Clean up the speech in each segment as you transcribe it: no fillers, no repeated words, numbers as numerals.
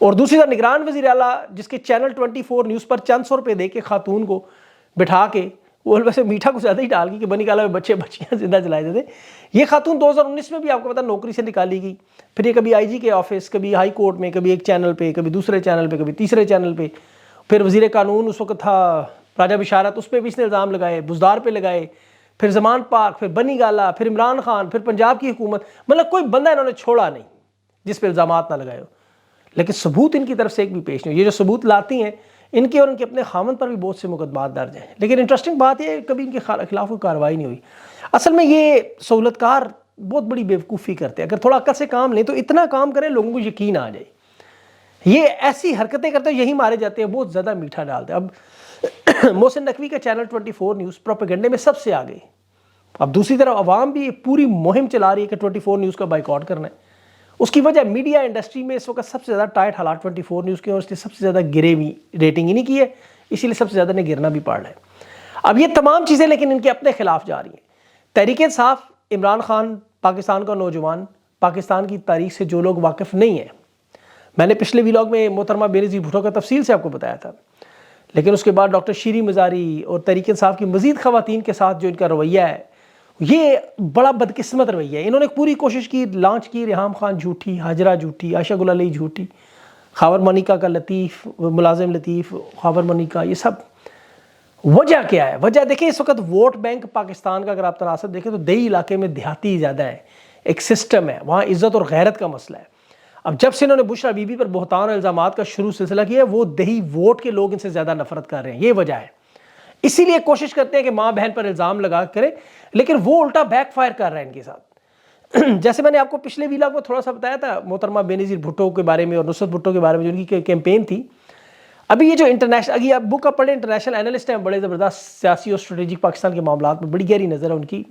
اور دوسری طرف نگران وزیر اعلیٰ جس کے چینل 24 نیوز پر چند سو روپے دے کے خاتون کو بٹھا کے، وہ ویسے میٹھا کچھ زیادہ ہی ڈال گئی کہ بنی گالا میں بچے بچیاں زندہ جلائے دیتے. یہ خاتون 2019 میں بھی آپ کو پتا نوکری سے نکالی گئی. پھر یہ کبھی آئی جی کے آفس، کبھی ہائی کورٹ میں، کبھی ایک چینل پہ، کبھی دوسرے چینل پہ، کبھی تیسرے چینل پہ. پھر وزیر قانون اس وقت تھا راجہ بشارت، اس پہ بھی اس نے الزام لگائے، بزدار پہ لگائے، پھر زمان پاک، پھر بنی گالا، پھر عمران خان، پھر پنجاب کی حکومت. مطلب کوئی بندہ انہوں نے چھوڑا نہیں جس پہ الزامات نہ لگائے ہو. لیکن ثبوت ان کی طرف سے ایک بھی پیش نہیں ہو. یہ جو ثبوت لاتی ہیں ان کے اور ان کے اپنے خامن پر بھی بہت سے مقدمات درج ہیں. لیکن انٹرسٹنگ بات یہ ہے کبھی ان کے خلاف کوئی کارروائی نہیں ہوئی. اصل میں یہ سہولت کار بہت بڑی بیوقوفی کرتے ہیں. اگر تھوڑا عقل سے کام لیں تو اتنا کام کریں لوگوں کو یقین آ جائے. یہ ایسی حرکتیں کرتے ہیں، یہی مارے جاتے ہیں، بہت زیادہ میٹھا ڈالتے ہیں. اب محسن نقوی کا چینل 24 نیوز پروپیگنڈے میں سب سے آگے. اب دوسری طرف عوام بھی پوری مہم چلا رہی ہے کہ 24 نیوز کا بائیکاٹ کرنا ہے. اس کی وجہ میڈیا انڈسٹری میں اس وقت سب سے زیادہ ٹائٹ حالات 24 نیوز کے، اور اس لیے سب سے زیادہ گرے ہوئی ریٹنگ انہیں کی ہے، اسی لیے سب سے زیادہ نے گرنا بھی پڑ رہا ہے. اب یہ تمام چیزیں لیکن ان کے اپنے خلاف جا رہی ہیں. تحریک انصاف، عمران خان پاکستان کا نوجوان، پاکستان کی تاریخ سے جو لوگ واقف نہیں ہیں، میں نے پچھلے ویلاگ میں محترمہ بینظیر بھٹو کا تفصیل سے آپ کو بتایا تھا. لیکن اس کے بعد ڈاکٹر شیریں مزاری اور تحریک انصاف کی مزید خواتین کے ساتھ جو ان کا رویہ ہے، یہ بڑا بدقسمت رویہ ہے. انہوں نے پوری کوشش کی، لانچ کی ریحام خان جھوٹی، ہاجرہ جھوٹی، عائشہ گل علی جھوٹی، خاور منیکا کا لطیف، ملازم لطیف، خاور منیکا، یہ سب. وجہ کیا ہے؟ وجہ دیکھیں اس وقت ووٹ بینک پاکستان کا اگر آپ تناسب دیکھیں تو دیہی علاقے میں دیہاتی زیادہ ہے، ایک سسٹم ہے وہاں، عزت اور غیرت کا مسئلہ ہے. اب جب سے انہوں نے بشرا بی بی پر بہتان اور الزامات کا شروع سلسلہ کیا ہے، وہ دیہی ووٹ کے لوگ ان سے زیادہ نفرت کر رہے ہیں. یہ وجہ ہے. اسی لیے کوشش کرتے ہیں کہ ماں بہن پر الزام لگا کریں، لیکن وہ الٹا بیک فائر کر رہے ہیں ان کے ساتھ. جیسے میں نے آپ کو پچھلے ویلاگ میں تھوڑا سا بتایا تھا محترمہ بینظیر بھٹو کے بارے میں اور نصرت بھٹو کے بارے میں جو ان کی کیمپین تھی. ابھی یہ جو انٹرنیشنل، اگر آپ بک پڑھیں، انٹرنیشنل اینالسٹ ہیں، بڑے زبردست سیاسی اور اسٹریٹجک پاکستان کے معاملات میں بڑی گہری نظر ہے ان کی.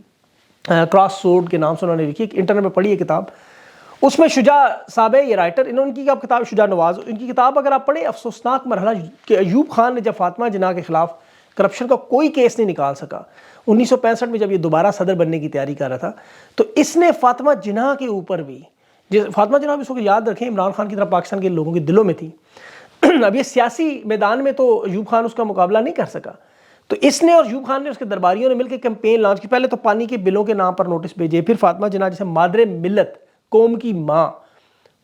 کراس سورڈ کے نام سے انہوں نے لکھی، انٹرنیٹ میں پڑھی ہے کتاب. اس میں شجاع صاحب ہے یہ رائٹر، انہوں کی کتاب شجاع نواز، ان کی کتاب اگر آپ پڑھیں، افسوسناک مرحلہ کہ ایوب خان نے جب فاطمہ جناح کے خلاف کرپشن کا کوئی کیس نہیں نکال سکا 1965 میں جب یہ دوبارہ صدر بننے کی تیاری کر رہا تھا، تو اس نے فاطمہ جناح کے اوپر بھی، فاطمہ جناح بھی اس کو یاد رکھیں عمران خان کی طرح پاکستان کے لوگوں کے دلوں میں تھی. اب یہ سیاسی میدان میں تو ایوب خان اس کا مقابلہ نہیں کر سکا، تو اس نے اور ایوب خان نے، اس کے درباریوں نے مل کے کیمپین لانچ کی. پہلے تو پانی کے بلوں کے نام پر نوٹس بھیجے، پھر فاطمہ جناح جیسے مادر ملت، قوم کی ماں،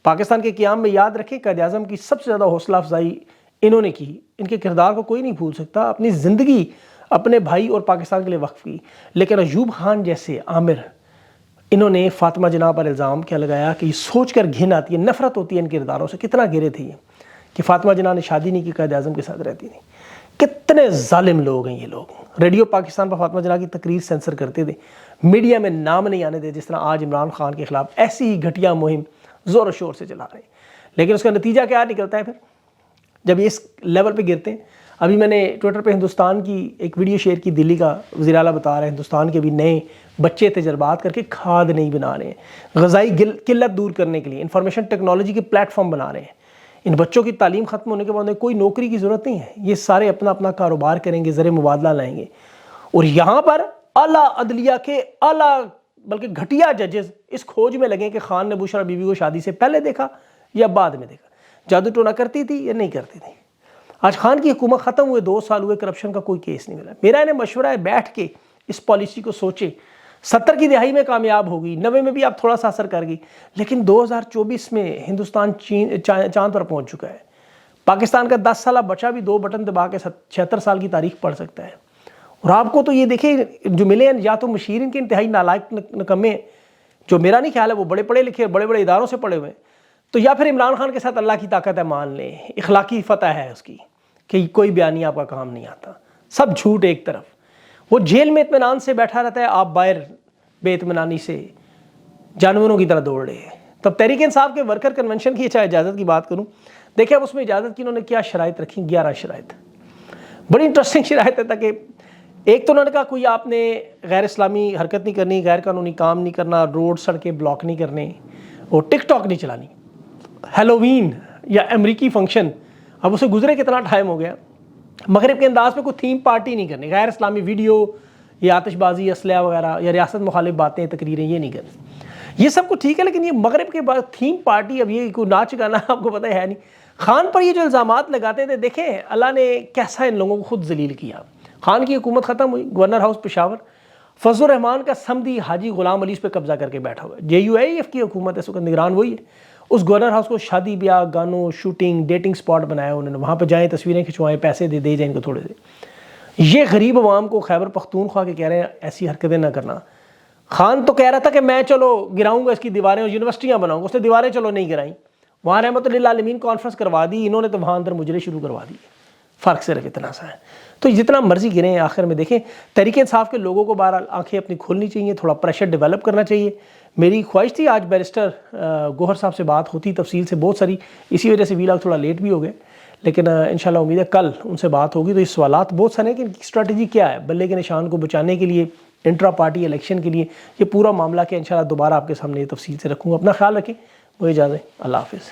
پاکستان کے قیام میں یاد رکھیں قائد اعظم کی سب سے زیادہ حوصلہ افزائی انہوں نے کی. ان کے کردار کو کوئی نہیں بھول سکتا، اپنی زندگی اپنے بھائی اور پاکستان کے لیے وقف کی. لیکن ایوب خان جیسے عامر، انہوں نے فاطمہ جناح پر الزام کیا لگایا کہ یہ سوچ کر گھن آتی ہے، نفرت ہوتی ہے ان کرداروں سے. کتنا گرے تھے یہ کہ فاطمہ جناح نے شادی نہیں کی، قائد اعظم کے ساتھ رہتی نہیں. کتنے ظالم لوگ ہیں یہ لوگ. ریڈیو پاکستان پر فاطمہ جناح کی تقریر سینسر کرتے تھے، میڈیا میں نام نہیں آنے دے، جس طرح آج عمران خان کے خلاف ایسی ہی گھٹیا مہم زور و شور سے چلا رہے ہیں. لیکن اس کا نتیجہ کیا نکلتا ہے پھر جب یہ اس لیول پہ گرتے ہیں؟ ابھی میں نے ٹویٹر پہ ہندوستان کی ایک ویڈیو شیئر کی، دلی کا وزیر اعلیٰ بتا رہے ہیں ہندوستان کے بھی نئے بچے تجربات کر کے کھاد نہیں بنا رہے ہیں، غذائی قلت دور کرنے کے لیے انفارمیشن ٹیکنالوجی کے پلیٹ فارم بنا رہے ہیں. ان بچوں کی تعلیم ختم ہونے کے بعد کوئی نوکری کی ضرورت نہیں ہے، یہ سارے اپنا اپنا کاروبار کریں گے، زر مبادلہ لائیں گے. اور یہاں پر اعلیٰ عدلیہ کے اعلیٰ بلکہ گھٹیا ججز اس کھوج میں لگیں کہ خان نے بشرا بی بی کو شادی سے پہلے دیکھا یا بعد میں دیکھا، جادو ٹونا کرتی تھی یا نہیں کرتی تھی. آج خان کی حکومت ختم ہوئے 2 سال ہوئے، کرپشن کا کوئی کیس نہیں ملا. میرا انہیں مشورہ ہے بیٹھ کے اس پالیسی کو سوچے. 70 کی دہائی میں کامیاب ہوگی، 90 میں بھی آپ تھوڑا سا اثر کر گئی، لیکن 2024 میں ہندوستان چاند پر پہنچ چکا ہے. پاکستان کا 10 سالہ بچہ بھی 2 بٹن دبا کے 76 سال کی تاریخ پڑھ سکتا ہے. اور آپ کو تو یہ دیکھیں جو ملے ہیں یا تو مشیر ان کے انتہائی نالائق نکمے، جو میرا نہیں خیال ہے وہ بڑے پڑھے لکھے بڑے بڑے اداروں سے پڑھے ہوئے ہیں، تو یا پھر عمران خان کے ساتھ اللہ کی طاقت ہے، مان لیں اخلاقی فتح ہے اس کی کہ کوئی بیانی آپ کا کام نہیں آتا. سب جھوٹ ایک طرف، وہ جیل میں اطمینان سے بیٹھا رہتا ہے، آپ باہر بے اطمینانی سے جانوروں کی طرح دوڑ رہے ہیں. تب تحریک انصاف کے ورکر کنونشن کی چاہے اجازت کی بات کروں، دیکھیں اب اس میں اجازت کی انہوں نے کیا شرائط رکھی، 11 شرائط. بڑی انٹرسٹنگ شرائط ہے. تاکہ ایک تو انہوں نے کہا کوئی آپ نے غیر اسلامی حرکت نہیں کرنی، غیر قانونی کام نہیں کرنا، روڈ سڑکیں بلاک نہیں کرنے، اور ٹک ٹاک نہیں چلانی. ہیلووین یا امریکی فنکشن، اب اسے گزرے کتنا ٹائم ہو گیا، مغرب کے انداز میں کوئی تھیم پارٹی نہیں کرنی، غیر اسلامی ویڈیو یا آتش بازی، اسلحہ وغیرہ یا ریاست مخالف باتیں تقریریں یہ نہیں کرنی. یہ سب کچھ ٹھیک ہے، لیکن یہ مغرب کے بعد تھیم پارٹی، اب یہ کوئی ناچ گانا آپ کو پتہ ہے نہیں. خان پر یہ جو الزامات لگاتے تھے، دیکھیں اللہ نے کیسا ان لوگوں کو خود ذلیل کیا. خان کی حکومت ختم ہوئی، گورنر ہاؤس پشاور، فضل الرحمان کا سمدی حاجی غلام علی اس پہ قبضہ کر کے بیٹھا ہوا ہے. JUIF کی حکومت ہے، اس وقت نگران وہی ہے. اس گورنر ہاؤس کو شادی بیاہ، گانوں، شوٹنگ، ڈیٹنگ سپاٹ بنایا انہوں نے. وہاں پہ جائیں، تصویریں کھنچوائیں، پیسے دے جائیں ان کو تھوڑے سے. یہ غریب عوام کو خیبر پختونخوا کے کہہ رہے ہیں ایسی حرکتیں نہ کرنا. خان تو کہہ رہا تھا کہ میں چلو گراؤں گا اس کی دیواریں اور یونیورسٹیاں بناؤں گا، اس نے دیواریں چلو نہیں گرائیں. وہاں رحمت للعالمین کانفرنس کروا دی، انہوں نے تو وہاں اندر مجرے شروع کروا دی. فرق صرف اتنا سا ہے. تو جتنا مرضی گریں، آخر میں دیکھیں تحریک انصاف کے لوگوں کو بہرحال آنکھیں اپنی کھولنی چاہیے، تھوڑا پریشر ڈیولپ کرنا چاہیے. میری خواہش تھی آج بیرسٹر گوہر صاحب سے بات ہوتی تفصیل سے، بہت ساری، اسی وجہ سے ویلاگ تھوڑا لیٹ بھی ہو گئے، لیکن انشاءاللہ امید ہے کل ان سے بات ہوگی. تو یہ سوالات بہت سارے ہیں کہ ان کی اسٹریٹجی کیا ہے بلے کے نشان کو بچانے کے لیے، انٹرا پارٹی الیکشن کے لیے. یہ پورا معاملہ کہ انشاءاللہ دوبارہ آپ کے سامنے یہ تفصیل سے رکھوں گا. اپنا خیال رکھیں. مجھے اجازت ہے. اللہ حافظ.